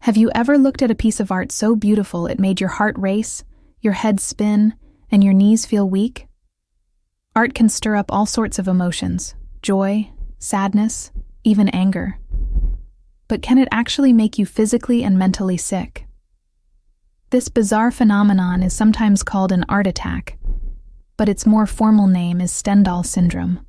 Have you ever looked at a piece of art so beautiful it made your heart race, your head spin, and your knees feel weak? Art can stir up all sorts of emotions: joy, sadness, even anger. But can it actually make you physically and mentally sick? This bizarre phenomenon is sometimes called an art attack, but its more formal name is Stendhal syndrome.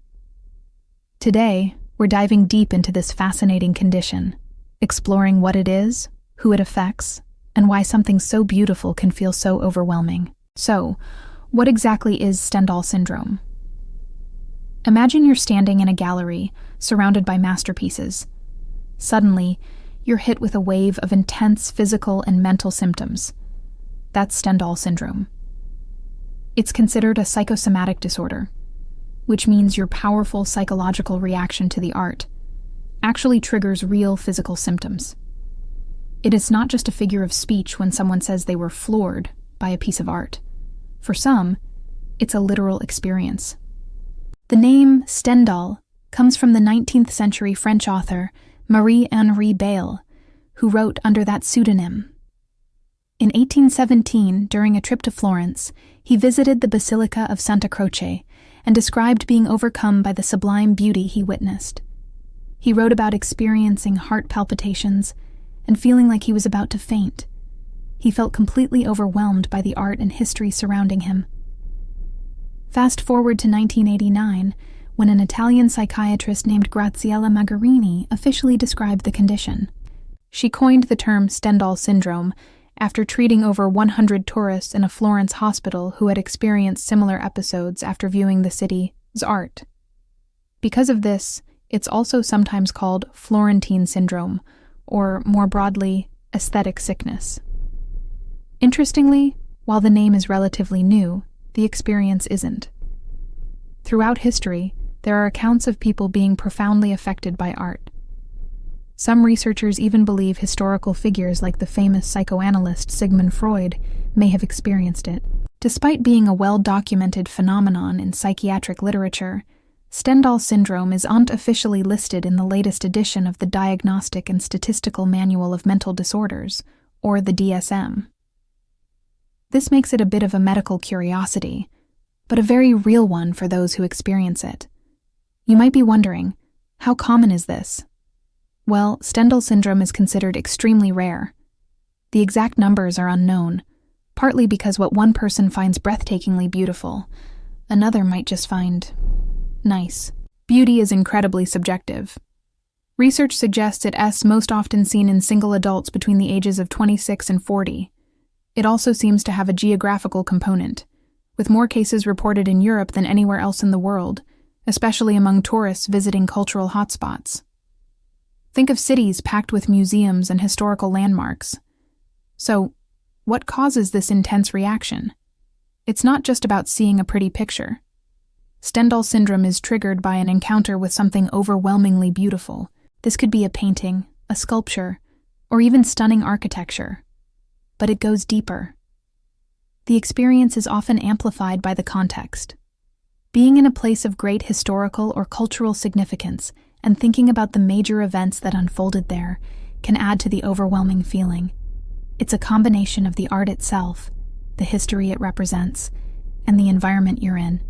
Today, we're diving deep into this fascinating condition, exploring what it is, who it affects, and why something so beautiful can feel so overwhelming. So, what exactly is Stendhal syndrome? Imagine you're standing in a gallery, surrounded by masterpieces. Suddenly, you're hit with a wave of intense physical and mental symptoms. That's Stendhal syndrome. It's considered a psychosomatic disorder, which means your powerful psychological reaction to the art actually triggers real physical symptoms. It is not just a figure of speech when someone says they were floored by a piece of art. For some, it's a literal experience. The name Stendhal comes from the 19th century French author Marie-Henri Beyle, who wrote under that pseudonym. In 1817, during a trip to Florence, he visited the Basilica of Santa Croce and described being overcome by the sublime beauty he witnessed. He wrote about experiencing heart palpitations and feeling like he was about to faint. He felt completely overwhelmed by the art and history surrounding him. Fast forward to 1989, when an Italian psychiatrist named Graziella Magarini officially described the condition. She coined the term Stendhal syndrome after treating over 100 tourists in a Florence hospital who had experienced similar episodes after viewing the city's art. Because of this, it's also sometimes called Florentine syndrome, or more broadly, aesthetic sickness. Interestingly, while the name is relatively new, the experience isn't. Throughout history, there are accounts of people being profoundly affected by art. Some researchers even believe historical figures like the famous psychoanalyst Sigmund Freud may have experienced it. Despite being a well-documented phenomenon in psychiatric literature, Stendhal syndrome isn't officially listed in the latest edition of the Diagnostic and Statistical Manual of Mental Disorders, or the DSM. This makes it a bit of a medical curiosity, but a very real one for those who experience it. You might be wondering, how common is this? Well, Stendhal syndrome is considered extremely rare. The exact numbers are unknown, partly because what one person finds breathtakingly beautiful, another might just find nice. Beauty is incredibly subjective. Research suggests it's most often seen in single adults between the ages of 26 and 40. It also seems to have a geographical component, with more cases reported in Europe than anywhere else in the world, especially among tourists visiting cultural hotspots. Think of cities packed with museums and historical landmarks. So, what causes this intense reaction? It's not just about seeing a pretty picture. Stendhal syndrome is triggered by an encounter with something overwhelmingly beautiful. This could be a painting, a sculpture, or even stunning architecture. But it goes deeper. The experience is often amplified by the context. Being in a place of great historical or cultural significance and thinking about the major events that unfolded there can add to the overwhelming feeling. It's a combination of the art itself, the history it represents, and the environment you're in.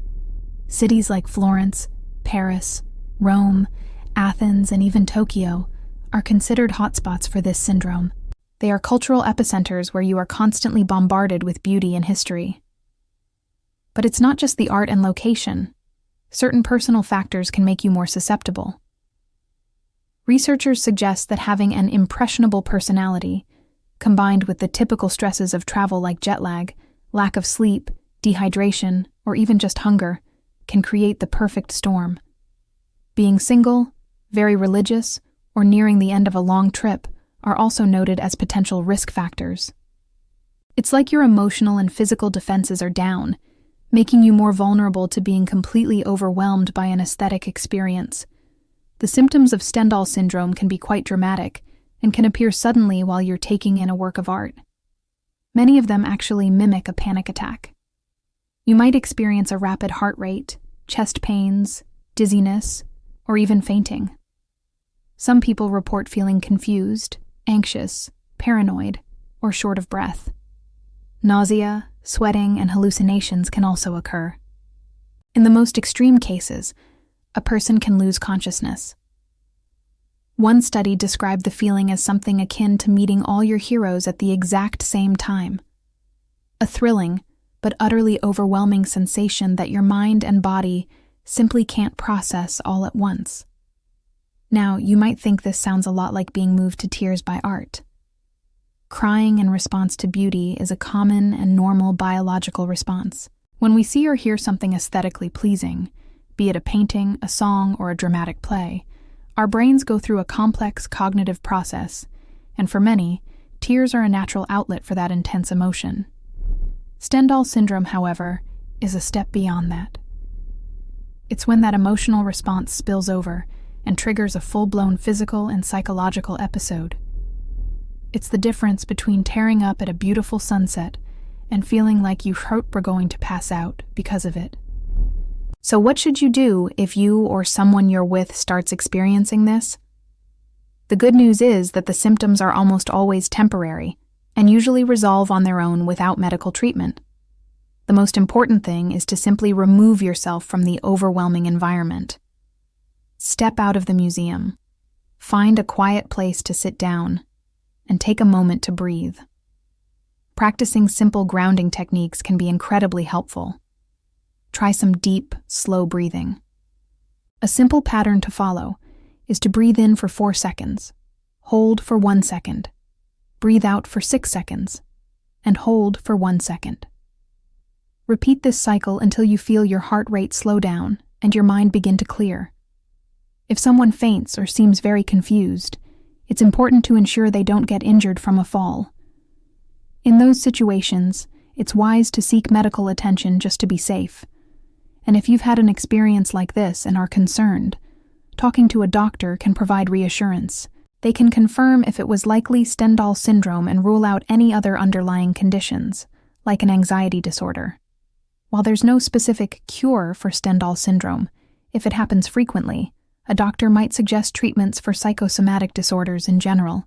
Cities like Florence, Paris, Rome, Athens, and even Tokyo are considered hotspots for this syndrome. They are cultural epicenters where you are constantly bombarded with beauty and history. But it's not just the art and location. Certain personal factors can make you more susceptible. Researchers suggest that having an impressionable personality, combined with the typical stresses of travel like jet lag, lack of sleep, dehydration, or even just hunger, can create the perfect storm. Being single, very religious, or nearing the end of a long trip are also noted as potential risk factors. It's like your emotional and physical defenses are down, making you more vulnerable to being completely overwhelmed by an aesthetic experience. The symptoms of Stendhal syndrome can be quite dramatic and can appear suddenly while you're taking in a work of art. Many of them actually mimic a panic attack. You might experience a rapid heart rate, chest pains, dizziness, or even fainting. Some people report feeling confused, anxious, paranoid, or short of breath. Nausea, sweating, and hallucinations can also occur. In the most extreme cases, a person can lose consciousness. One study described the feeling as something akin to meeting all your heroes at the exact same time. A thrilling, but utterly overwhelming sensation that your mind and body simply can't process all at once. Now, you might think this sounds a lot like being moved to tears by art. Crying in response to beauty is a common and normal biological response. When we see or hear something aesthetically pleasing, be it a painting, a song, or a dramatic play, our brains go through a complex cognitive process, and for many, tears are a natural outlet for that intense emotion. Stendhal syndrome, however, is a step beyond that. It's when that emotional response spills over and triggers a full-blown physical and psychological episode. It's the difference between tearing up at a beautiful sunset and feeling like you hope we're going to pass out because of it. So what should you do if you or someone you're with starts experiencing this? The good news is that the symptoms are almost always temporary and usually resolve on their own without medical treatment. The most important thing is to simply remove yourself from the overwhelming environment. Step out of the museum, find a quiet place to sit down, and take a moment to breathe. Practicing simple grounding techniques can be incredibly helpful. Try some deep, slow breathing. A simple pattern to follow is to breathe in for 4 seconds, hold for 1 second, breathe out for 6 seconds, and hold for 1 second. Repeat this cycle until you feel your heart rate slow down and your mind begin to clear. If someone faints or seems very confused, it's important to ensure they don't get injured from a fall. In those situations, it's wise to seek medical attention just to be safe. And if you've had an experience like this and are concerned, talking to a doctor can provide reassurance. They can confirm if it was likely Stendhal syndrome and rule out any other underlying conditions, like an anxiety disorder. While there's no specific cure for Stendhal syndrome, if it happens frequently, a doctor might suggest treatments for psychosomatic disorders in general,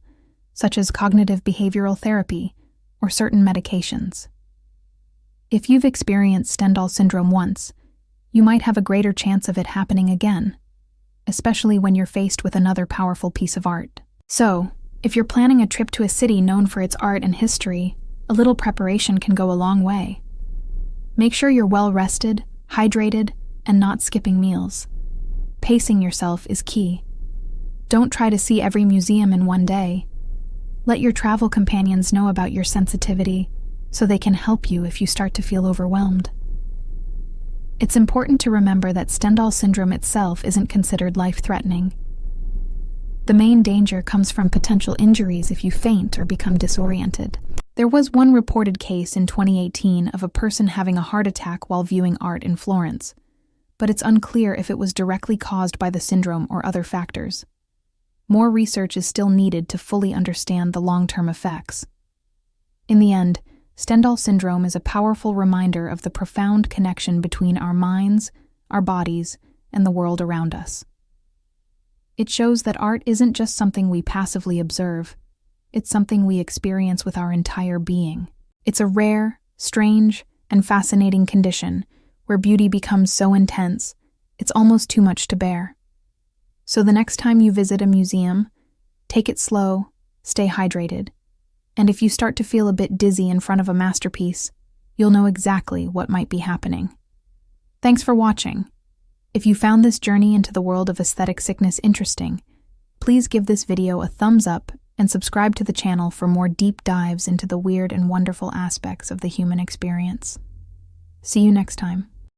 such as cognitive behavioral therapy or certain medications. If you've experienced Stendhal syndrome once, you might have a greater chance of it happening again, especially when you're faced with another powerful piece of art. So, if you're planning a trip to a city known for its art and history, a little preparation can go a long way. Make sure you're well rested, hydrated, and not skipping meals. Pacing yourself is key. Don't try to see every museum in one day. Let your travel companions know about your sensitivity so they can help you if you start to feel overwhelmed. It's important to remember that Stendhal syndrome itself isn't considered life-threatening. The main danger comes from potential injuries if you faint or become disoriented. There was one reported case in 2018 of a person having a heart attack while viewing art in Florence, but it's unclear if it was directly caused by the syndrome or other factors. More research is still needed to fully understand the long-term effects. In the end, Stendhal syndrome is a powerful reminder of the profound connection between our minds, our bodies, and the world around us. It shows that art isn't just something we passively observe, it's something we experience with our entire being. It's a rare, strange, and fascinating condition where beauty becomes so intense, it's almost too much to bear. So the next time you visit a museum, take it slow, stay hydrated, and if you start to feel a bit dizzy in front of a masterpiece, you'll know exactly what might be happening. Thanks for watching. If you found this journey into the world of aesthetic sickness interesting, please give this video a thumbs up and subscribe to the channel for more deep dives into the weird and wonderful aspects of the human experience. See you next time.